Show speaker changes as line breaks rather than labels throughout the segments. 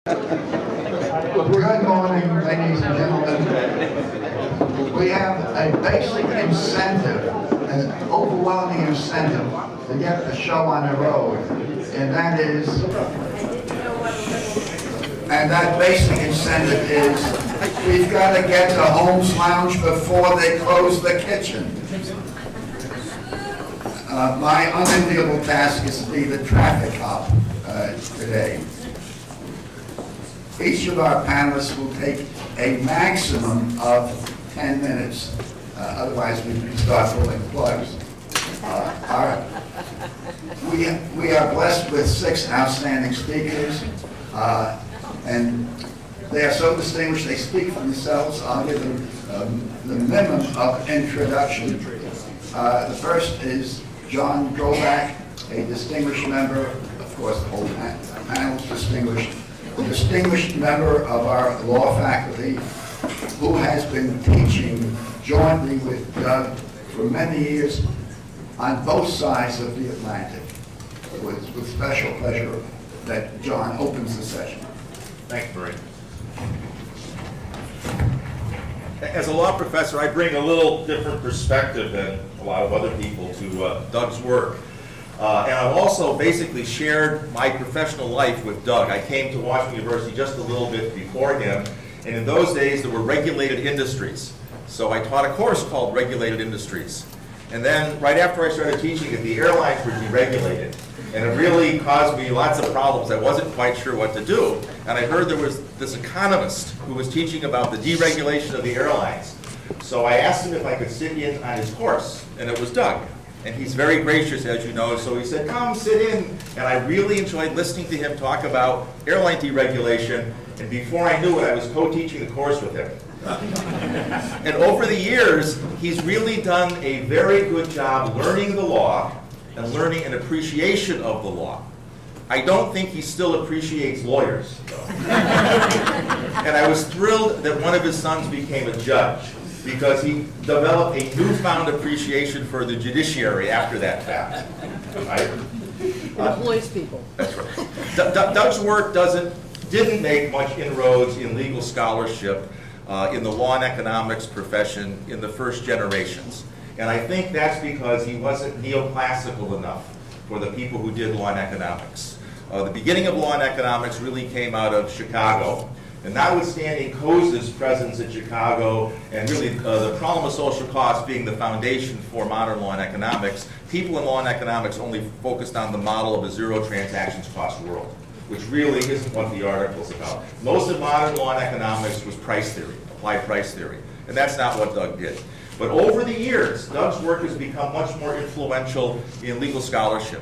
Good morning, ladies and gentlemen. We have a basic incentive, an overwhelming incentive to get the show on the road, and that basic incentive is we've got to get to Holmes Lounge before they close the kitchen. My unenviable task is to be the traffic cop today. Each of our panelists will take a maximum of 10 minutes. Otherwise, we can start pulling plugs. We are blessed with 6 outstanding speakers, and they are so distinguished they speak for themselves. I'll give them the minimum of introduction. The first is John Drobak, a distinguished member, of course the whole panel is distinguished, a distinguished member of our law faculty who has been teaching jointly with Doug for many years on both sides of the Atlantic. It was with special pleasure that John opens the session.
Thanks, Murray. As a law professor, I bring a little different perspective than a lot of other people to Doug's work. And I've also basically shared my professional life with Doug. I came to Washington University just a little bit before him, and in those days there were regulated industries. So I taught a course called Regulated Industries. And then right after I started teaching it, the airlines were deregulated. And it really caused me lots of problems. I wasn't quite sure what to do. And I heard there was this economist who was teaching about the deregulation of the airlines. So I asked him if I could sit in on his course, and it was Doug. And he's very gracious, as you know, so he said, come sit in. And I really enjoyed listening to him talk about airline deregulation. And before I knew it, I was co-teaching the course with him. And over the years, he's really done a very good job learning the law and learning an appreciation of the law. I don't think he still appreciates lawyers, though. And I was thrilled that one of his sons became a judge, because he developed a newfound appreciation for the judiciary after that fact. Right?
Employs people.
That's right. Doug's work didn't make much inroads in legal scholarship in the law and economics profession in the first generations. And I think that's because he wasn't neoclassical enough for the people who did law and economics. The beginning of law and economics really came out of Chicago. And notwithstanding Coase's presence in Chicago and really the problem of social cost being the foundation for modern law and economics, people in law and economics only focused on the model of a zero transactions cost world, which really isn't what the article's about. Most of modern law and economics was price theory, applied price theory, and that's not what Doug did. But over the years, Doug's work has become much more influential in legal scholarship.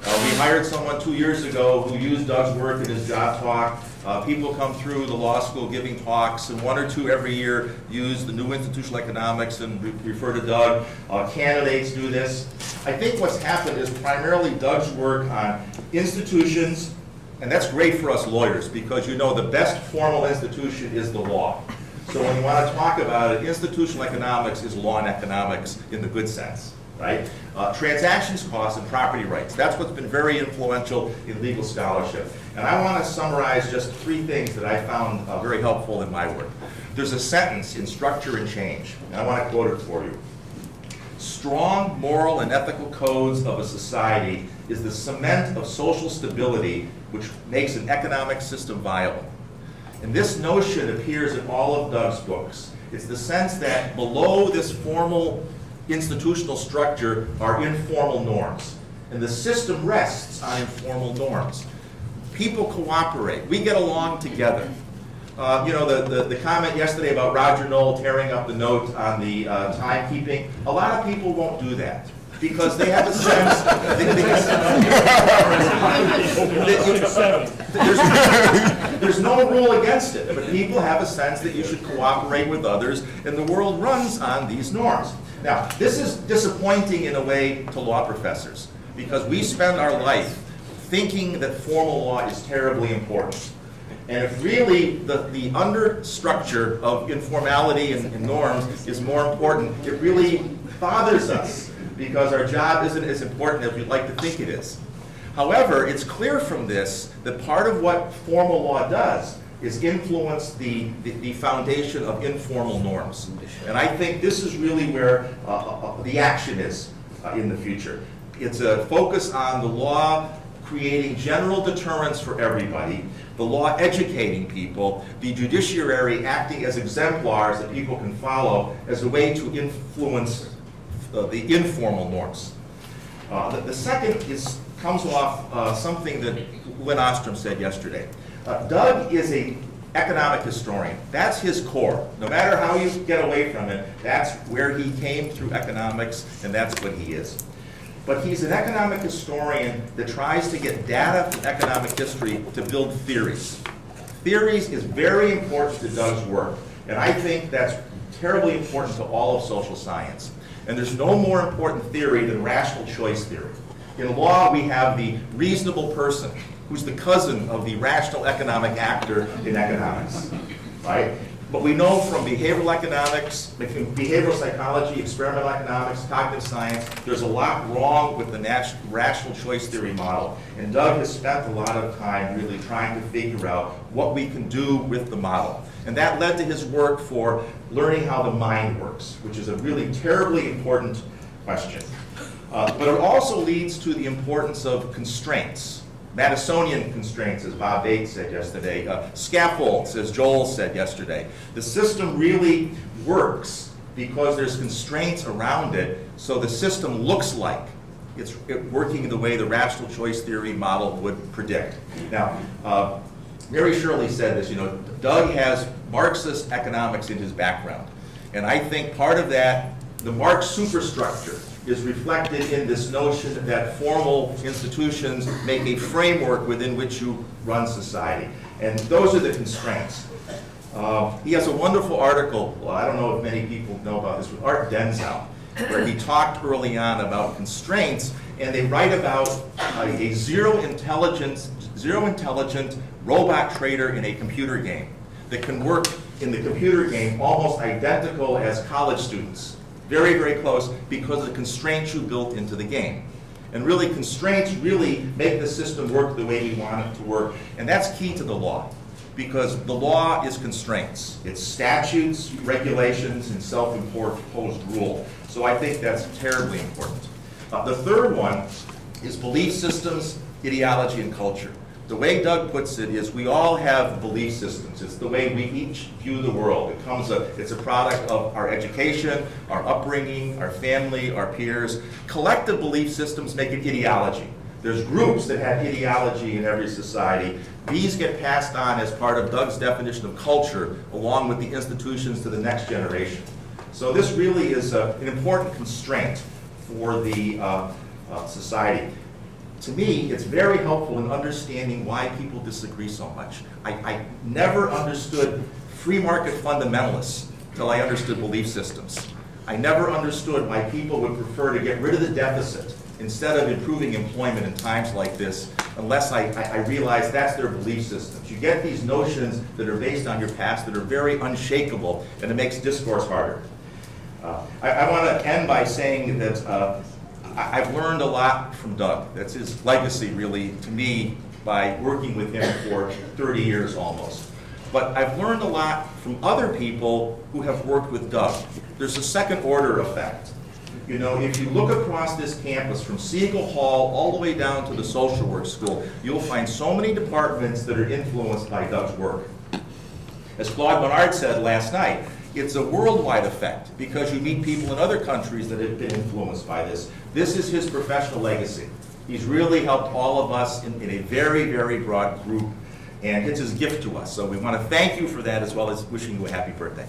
We hired someone 2 years ago who used Doug's work in his job talk. People come through the law school giving talks, and 1 or 2 every year use the new institutional economics and refer to Doug. Candidates do this. I think what's happened is primarily Doug's work on institutions, and that's great for us lawyers because you know the best formal institution is the law. So when you want to talk about it, institutional economics is law and economics in the good sense, right? Transactions costs and property rights. That's what's been very influential in legal scholarship. And I want to summarize just 3 things that I found very helpful in my work. There's a sentence in Structure and Change, and I want to quote it for you. Strong moral and ethical codes of a society is the cement of social stability which makes an economic system viable. And this notion appears in all of Doug's books. It's the sense that below this formal institutional structure are informal norms. And the system rests on informal norms. People cooperate. We get along together. You know, the comment yesterday about Roger Knoll tearing up the note on the timekeeping, a lot of people won't do that because they have a sense there's no rule against it, but people have a sense that you should cooperate with others, and the world runs on these norms. Now, this is disappointing in a way to law professors because we spend our life thinking that formal law is terribly important. And if really the understructure of informality and norms is more important, it really bothers us because our job isn't as important as we'd like to think it is. However, it's clear from this that part of what formal law does is influence the foundation of informal norms. And I think this is really where the action is in the future. It's a focus on the law creating general deterrents for everybody, the law educating people, the judiciary acting as exemplars that people can follow as a way to influence the informal norms. The second comes off something that Lynn Ostrom said yesterday. Doug is an economic historian. That's his core. No matter how you get away from it, that's where he came through economics, and that's what he is. But he's an economic historian that tries to get data from economic history to build theories. Theories is very important to Doug's work, and I think that's terribly important to all of social science. And there's no more important theory than rational choice theory. In law, we have the reasonable person, who's the cousin of the rational economic actor in economics, right? But we know from behavioral economics, behavioral psychology, experimental economics, cognitive science, there's a lot wrong with the rational choice theory model. And Doug has spent a lot of time really trying to figure out what we can do with the model. And that led to his work for learning how the mind works, which is a really terribly important question. But it also leads to the importance of constraints. Madisonian constraints, as Bob Bates said yesterday, scaffolds, as Joel said yesterday. The system really works because there's constraints around it, so the system looks like it's working the way the rational choice theory model would predict. Now, Mary Shirley said this, Doug has Marxist economics in his background. And I think part of that, the Marx superstructure, is reflected in this notion that formal institutions make a framework within which you run society. And those are the constraints. He has a wonderful article, well, I don't know if many people know about this, with Art Denzow, where he talked early on about constraints, and they write about a zero intelligent robot trader in a computer game that can work in the computer game almost identical as college students. Very, very close because of the constraints you built into the game. And really, constraints really make the system work the way we want it to work. And that's key to the law, because the law is constraints. It's statutes, regulations, and self-imposed rule. So I think that's terribly important. The third one is belief systems, ideology, and culture. The way Doug puts it is we all have belief systems. It's the way we each view the world. It's a product of our education, our upbringing, our family, our peers. Collective belief systems make it ideology. There's groups that have ideology in every society. These get passed on as part of Doug's definition of culture, along with the institutions to the next generation. So this really is an important constraint for the society. To me, it's very helpful in understanding why people disagree so much. I never understood free market fundamentalists until I understood belief systems. I never understood why people would prefer to get rid of the deficit instead of improving employment in times like this, unless I realized that's their belief systems. You get these notions that are based on your past that are very unshakable, and it makes discourse harder. I want to end by saying that I've learned a lot from Doug. That's his legacy, really, to me, by working with him for 30 years almost. But I've learned a lot from other people who have worked with Doug. There's a second order effect. If you look across this campus from Siegel Hall all the way down to the social work school, you'll find so many departments that are influenced by Doug's work. As Claude Bernard said last night, it's a worldwide effect because you meet people in other countries that have been influenced by this. This is his professional legacy. He's really helped all of us in a very, very broad group, and it's his gift to us. So we want to thank you for that, as well as wishing you a happy birthday.